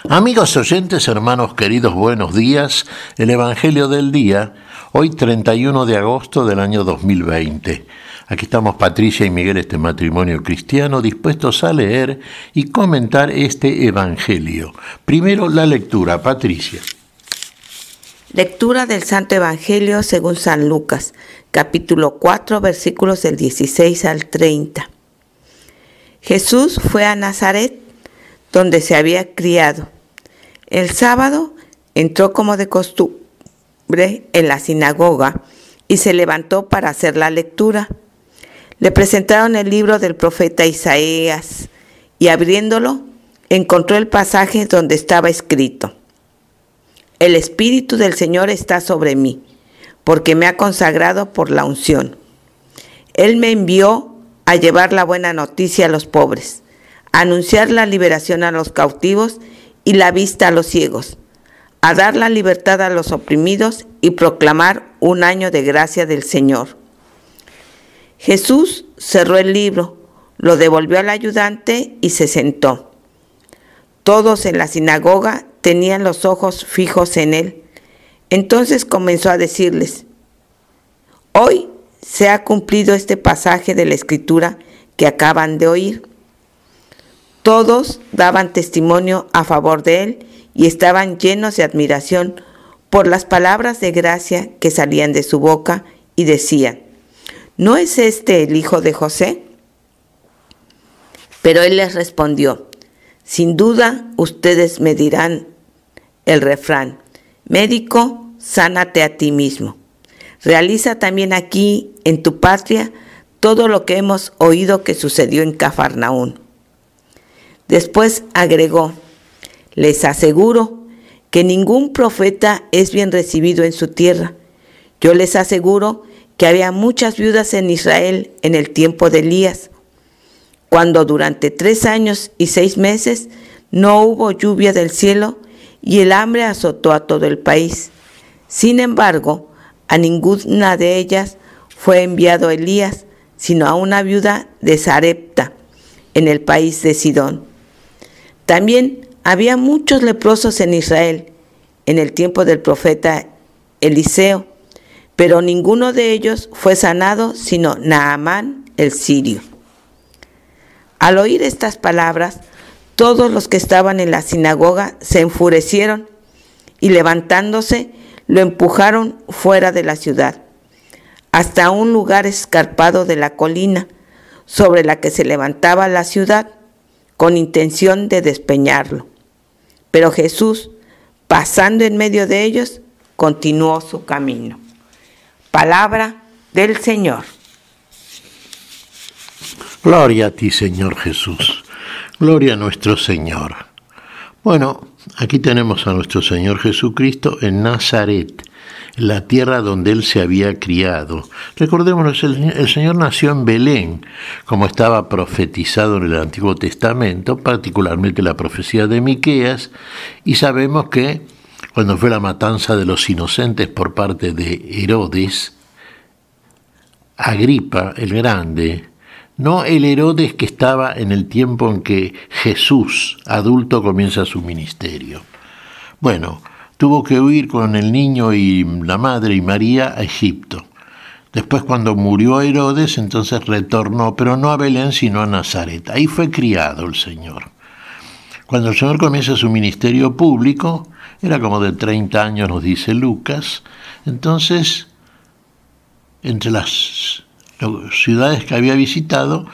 Amigos oyentes, hermanos queridos, buenos días. El Evangelio del día, hoy 31 de agosto del año 2020. Aquí estamos Patricia y Miguel, este matrimonio cristiano, dispuestos a leer y comentar este Evangelio. Primero la lectura, Patricia. Lectura del Santo Evangelio según San Lucas, capítulo 4, versículos del 16 al 30. Jesús fue a Nazaret, donde se había criado. El sábado entró como de costumbre en la sinagoga y se levantó para hacer la lectura. Le presentaron el libro del profeta Isaías y abriéndolo encontró el pasaje donde estaba escrito: El Espíritu del Señor está sobre mí, porque me ha consagrado por la unción. Él me envió a llevar la buena noticia a los pobres, a anunciar la liberación a los cautivos y la vista a los ciegos, a dar la libertad a los oprimidos y proclamar un año de gracia del Señor. Jesús cerró el libro, lo devolvió al ayudante y se sentó. Todos en la sinagoga tenían los ojos fijos en él. Entonces comenzó a decirles: Hoy se ha cumplido este pasaje de la Escritura que acaban de oír. Todos daban testimonio a favor de él y estaban llenos de admiración por las palabras de gracia que salían de su boca y decían: ¿No es este el hijo de José? Pero él les respondió: Sin duda ustedes me dirán el refrán: médico, sánate a ti mismo. Realiza también aquí en tu patria todo lo que hemos oído que sucedió en Cafarnaún. Después agregó: les aseguro que ningún profeta es bien recibido en su tierra. Yo les aseguro que había muchas viudas en Israel en el tiempo de Elías, cuando durante 3 años y 6 meses no hubo lluvia del cielo y el hambre azotó a todo el país. Sin embargo, a ninguna de ellas fue enviado Elías, sino a una viuda de Sarepta, en el país de Sidón. También había muchos leprosos en Israel en el tiempo del profeta Eliseo, pero ninguno de ellos fue sanado sino Naamán el sirio. Al oír estas palabras, todos los que estaban en la sinagoga se enfurecieron y levantándose lo empujaron fuera de la ciudad, hasta un lugar escarpado de la colina sobre la que se levantaba la ciudad, con intención de despeñarlo. Pero Jesús, pasando en medio de ellos, continuó su camino. Palabra del Señor. Gloria a ti, Señor Jesús. Gloria a nuestro Señor. Bueno, aquí tenemos a nuestro Señor Jesucristo en Nazaret, la tierra donde Él se había criado. Recordémonos, el Señor nació en Belén, como estaba profetizado en el Antiguo Testamento, particularmente la profecía de Miqueas, y sabemos que cuando fue la matanza de los inocentes por parte de Herodes, Agripa el Grande, no el Herodes que estaba en el tiempo en que Jesús, adulto, comienza su ministerio. Bueno, tuvo que huir con el niño y la madre y María a Egipto. Después, cuando murió Herodes, entonces retornó, pero no a Belén, sino a Nazaret. Ahí fue criado el Señor. Cuando el Señor comienza su ministerio público, era como de 30 años, nos dice Lucas. Entonces, entre las ciudades que había visitado,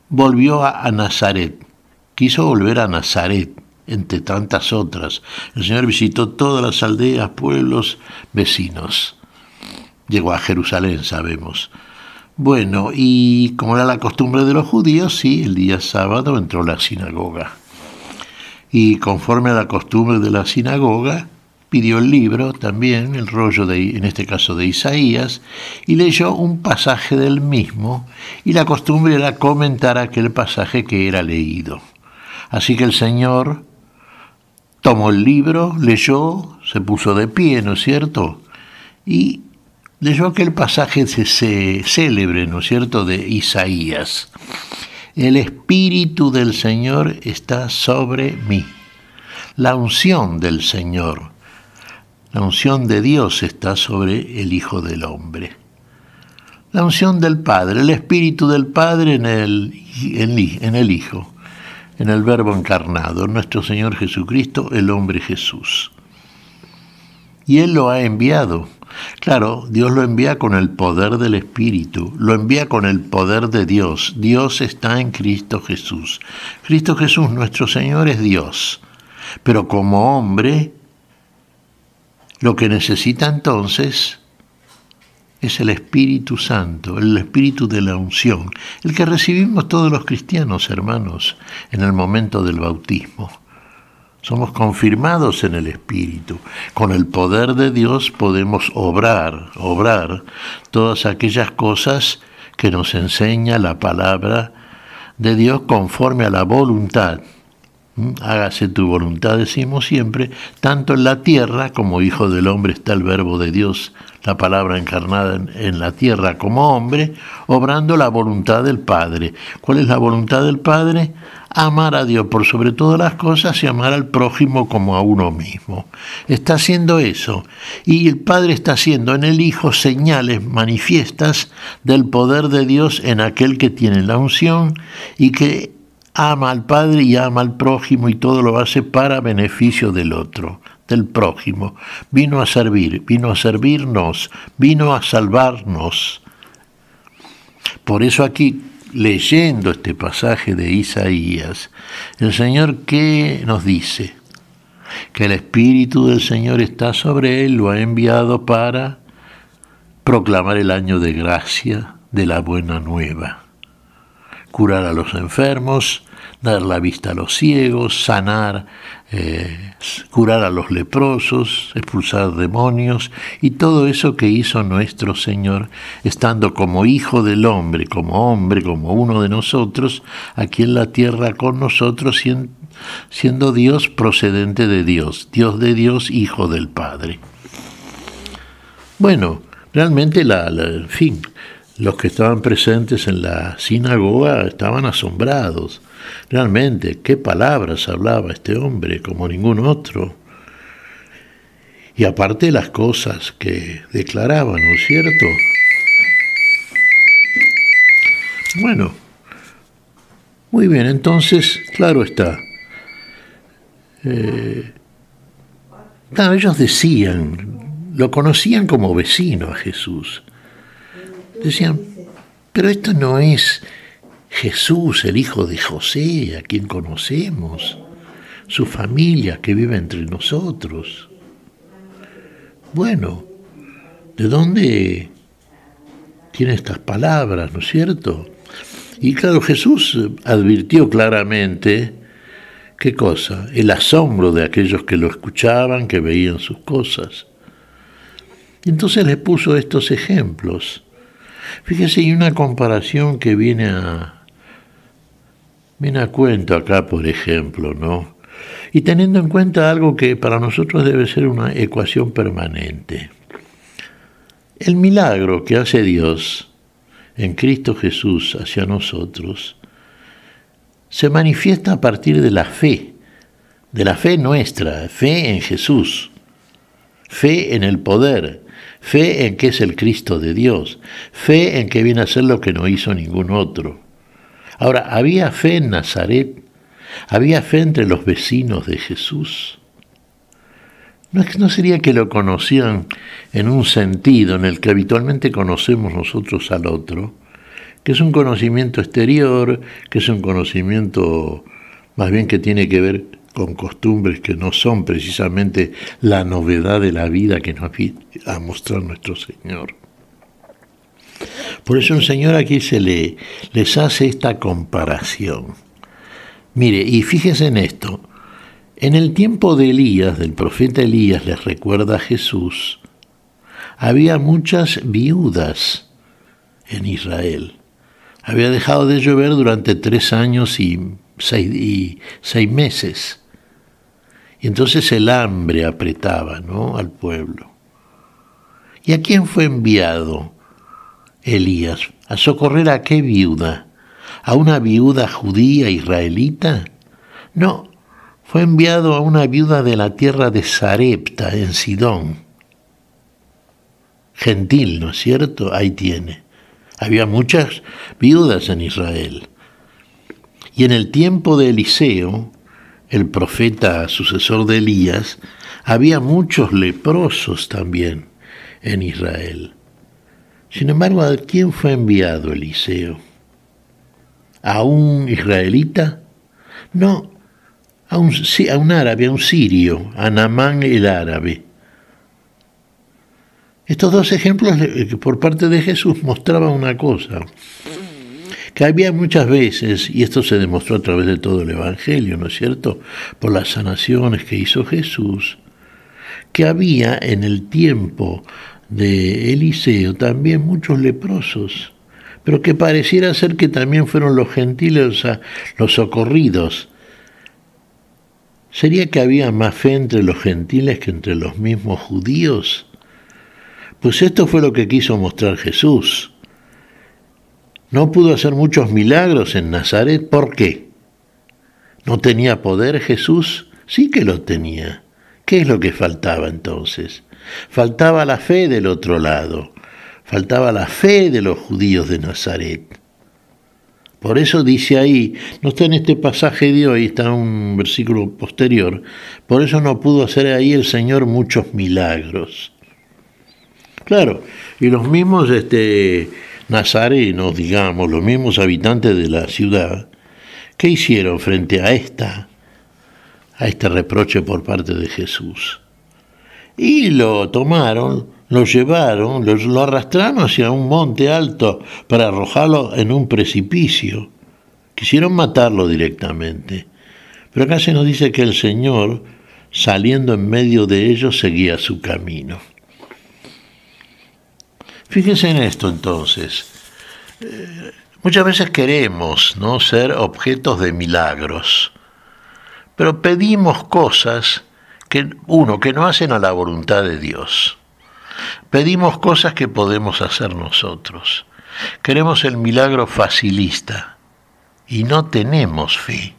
volvió a Nazaret. Quiso volver a Nazaret, entre tantas otras. El Señor visitó todas las aldeas, pueblos, vecinos. Llegó a Jerusalén, sabemos. Bueno, y como era la costumbre de los judíos, sí, el día sábado entró a la sinagoga. Y conforme a la costumbre de la sinagoga, pidió el libro también, el rollo en este caso de Isaías, y leyó un pasaje del mismo, y la costumbre era comentar aquel pasaje que era leído. Así que el Señor tomó el libro, leyó, se puso de pie, ¿no es cierto? Y leyó aquel pasaje célebre, ¿no es cierto?, de Isaías. El Espíritu del Señor está sobre mí. la unción del Señor, la unción de Dios está sobre el Hijo del Hombre. La unción del Padre, el Espíritu del Padre en el Hijo, en el Verbo encarnado, nuestro Señor Jesucristo, el hombre Jesús. Y Él lo ha enviado. Claro, Dios lo envía con el poder del Espíritu, lo envía con el poder de Dios. Dios está en Cristo Jesús. Cristo Jesús, nuestro Señor, es Dios. Pero como hombre, lo que necesita entonces es el Espíritu Santo, el Espíritu de la unción, el que recibimos todos los cristianos, hermanos, en el momento del bautismo. Somos confirmados en el Espíritu. Con el poder de Dios podemos obrar todas aquellas cosas que nos enseña la palabra de Dios conforme a la voluntad. Hágase tu voluntad, decimos siempre, tanto en la tierra, como Hijo del Hombre está el Verbo de Dios, la palabra encarnada en la tierra como hombre, obrando la voluntad del Padre. ¿Cuál es la voluntad del Padre? Amar a Dios por sobre todas las cosas y amar al prójimo como a uno mismo. Está haciendo eso. Y el Padre está haciendo en el Hijo señales manifiestas del poder de Dios en aquel que tiene la unción y que ama al Padre y ama al prójimo y todo lo hace para beneficio del otro, del prójimo. Vino a servir, vino a servirnos, vino a salvarnos. Por eso aquí, leyendo este pasaje de Isaías, el Señor, ¿qué nos dice? Que el Espíritu del Señor está sobre él, lo ha enviado para proclamar el año de gracia de la buena nueva, curar a los enfermos, dar la vista a los ciegos, sanar, curar a los leprosos, expulsar demonios, y todo eso que hizo nuestro Señor, estando como Hijo del Hombre, como uno de nosotros, aquí en la tierra con nosotros, siendo Dios procedente de Dios, Dios de Dios, Hijo del Padre. Bueno, realmente, en fin, los que estaban presentes en la sinagoga estaban asombrados. Realmente, qué palabras hablaba este hombre como ningún otro. Y aparte las cosas que declaraba, ¿no es cierto? Bueno, muy bien, entonces, claro está. Claro, ellos decían, lo conocían como vecino a Jesús. Decían, pero esto no es Jesús, el hijo de José, a quien conocemos, su familia que vive entre nosotros. Bueno, ¿de dónde tiene estas palabras, no es cierto? Y claro, Jesús advirtió claramente, ¿qué cosa? El asombro de aquellos que lo escuchaban, que veían sus cosas. Y entonces les puso estos ejemplos. Fíjese, hay una comparación que viene a cuento acá, por ejemplo, ¿no? Y teniendo en cuenta algo que para nosotros debe ser una ecuación permanente. El milagro que hace Dios en Cristo Jesús hacia nosotros se manifiesta a partir de la fe nuestra, fe en Jesús, fe en el poder, fe en que es el Cristo de Dios, fe en que viene a ser lo que no hizo ningún otro. Ahora, ¿había fe en Nazaret? ¿Había fe entre los vecinos de Jesús? ¿No sería que lo conocían en un sentido en el que habitualmente conocemos nosotros al otro? Que es un conocimiento exterior, que es un conocimiento más bien que tiene que ver con costumbres que no son precisamente la novedad de la vida que nos viene a mostrar nuestro Señor. Por eso el Señor aquí les hace esta comparación. Mire, y fíjese en esto. En el tiempo de Elías, del profeta Elías, les recuerda a Jesús, había muchas viudas en Israel. Había dejado de llover durante 3 años y 6 meses. Y entonces el hambre apretaba, ¿no?, al pueblo. ¿Y a quién fue enviado Elías? ¿A socorrer a qué viuda? ¿A una viuda judía israelita? No, fue enviado a una viuda de la tierra de Sarepta, en Sidón. Gentil, ¿no es cierto? Ahí tiene. Había muchas viudas en Israel. Y en el tiempo de Eliseo, el profeta sucesor de Elías, había muchos leprosos también en Israel. Sin embargo, ¿a quién fue enviado Eliseo? ¿A un israelita? No, a un árabe, a un sirio, a Naamán el árabe. Estos dos ejemplos por parte de Jesús mostraban una cosa, que había muchas veces, y esto se demostró a través de todo el Evangelio, ¿no es cierto?, por las sanaciones que hizo Jesús, que había en el tiempo de Eliseo también muchos leprosos, pero que pareciera ser que también fueron los gentiles los socorridos. ¿Sería que había más fe entre los gentiles que entre los mismos judíos? Pues esto fue lo que quiso mostrar Jesús. No pudo hacer muchos milagros en Nazaret. ¿Por qué? ¿No tenía poder Jesús? Sí que lo tenía. ¿Qué es lo que faltaba entonces? Faltaba la fe del otro lado. Faltaba la fe de los judíos de Nazaret. Por eso dice ahí, no está en este pasaje de hoy, está en un versículo posterior, por eso no pudo hacer ahí el Señor muchos milagros. Claro, y los mismos nazarenos, digamos, los mismos habitantes de la ciudad, ¿qué hicieron frente a este reproche por parte de Jesús? Y lo tomaron, lo llevaron, lo arrastraron hacia un monte alto para arrojarlo en un precipicio. Quisieron matarlo directamente. Pero acá se nos dice que el Señor, saliendo en medio de ellos, seguía su camino. Fíjense en esto entonces. Muchas veces queremos, ¿no?, ser objetos de milagros, pero pedimos cosas que no hacen a la voluntad de Dios. Pedimos cosas que podemos hacer nosotros. Queremos el milagro facilista y no tenemos fe.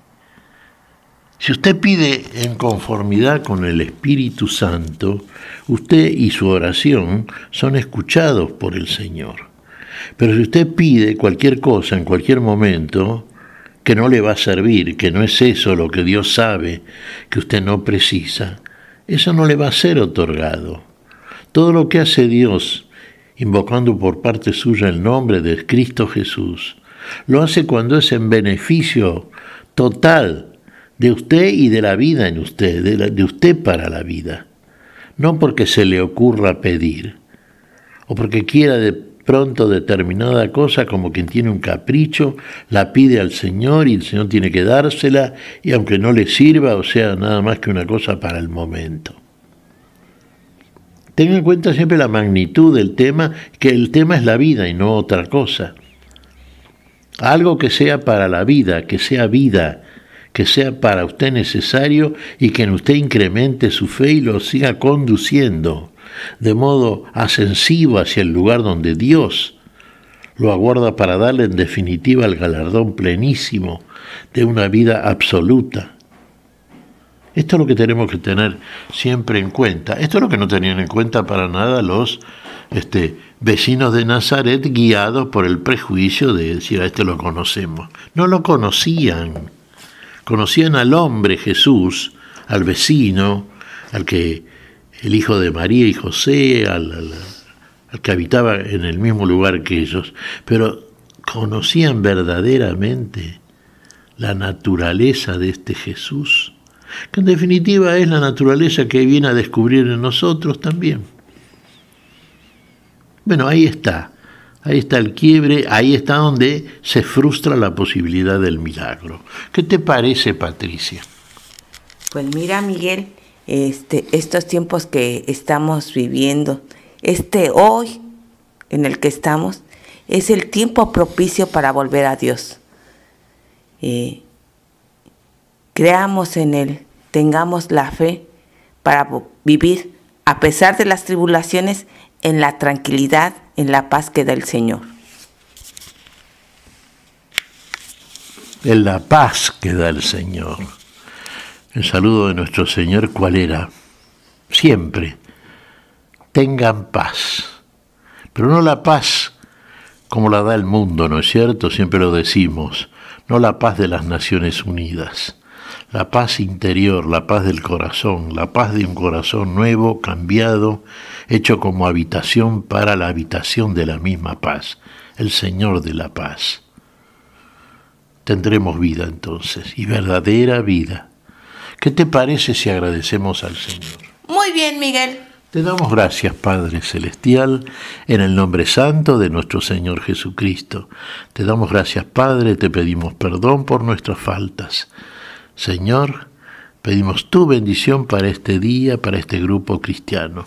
Si usted pide en conformidad con el Espíritu Santo, usted y su oración son escuchados por el Señor. Pero si usted pide cualquier cosa en cualquier momento que no le va a servir, que no es eso lo que Dios sabe que usted no precisa, eso no le va a ser otorgado. Todo lo que hace Dios, invocando por parte suya el nombre de Cristo Jesús, lo hace cuando es en beneficio total de usted y de la vida en usted, de usted para la vida. No porque se le ocurra pedir, o porque quiera de pronto determinada cosa, como quien tiene un capricho, la pide al Señor y el Señor tiene que dársela, y aunque no le sirva, o sea, nada más que una cosa para el momento. Tenga en cuenta siempre la magnitud del tema, que el tema es la vida y no otra cosa. Algo que sea para la vida, que sea para usted necesario y que en usted incremente su fe y lo siga conduciendo de modo ascensivo hacia el lugar donde Dios lo aguarda para darle en definitiva el galardón plenísimo de una vida absoluta. Esto es lo que tenemos que tener siempre en cuenta. Esto es lo que no tenían en cuenta para nada los vecinos de Nazaret, guiados por el prejuicio de decir, a este lo conocemos. No lo conocían. Conocían al hombre Jesús, al vecino, el hijo de María y José, al que habitaba en el mismo lugar que ellos, pero conocían verdaderamente la naturaleza de este Jesús, que en definitiva es la naturaleza que viene a descubrir en nosotros también. Bueno, ahí está el quiebre, ahí está donde se frustra la posibilidad del milagro. ¿Qué te parece, Patricia? Pues mira, Miguel, estos tiempos que estamos viviendo, hoy en el que estamos, es el tiempo propicio para volver a Dios. Creamos en Él, tengamos la fe para vivir, a pesar de las tribulaciones, en la tranquilidad, en la paz que da el Señor. En la paz que da el Señor. El saludo de nuestro Señor, ¿cuál era? Siempre, tengan paz, pero no la paz como la da el mundo, ¿no es cierto? Siempre lo decimos, no la paz de las Naciones Unidas, la paz interior, la paz del corazón, la paz de un corazón nuevo, cambiado, hecho como habitación para la habitación de la misma paz, el Señor de la paz. Tendremos vida entonces, y verdadera vida. ¿Qué te parece si agradecemos al Señor? Muy bien, Miguel. Te damos gracias, Padre Celestial, en el nombre santo de nuestro Señor Jesucristo. Te damos gracias, Padre, te pedimos perdón por nuestras faltas. Señor, pedimos tu bendición para este día, para este grupo cristiano,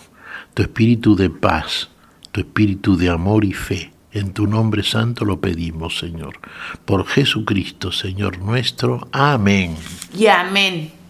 tu espíritu de paz, tu espíritu de amor y fe. En tu nombre santo lo pedimos, Señor. Por Jesucristo, Señor nuestro. Amén. Y amén.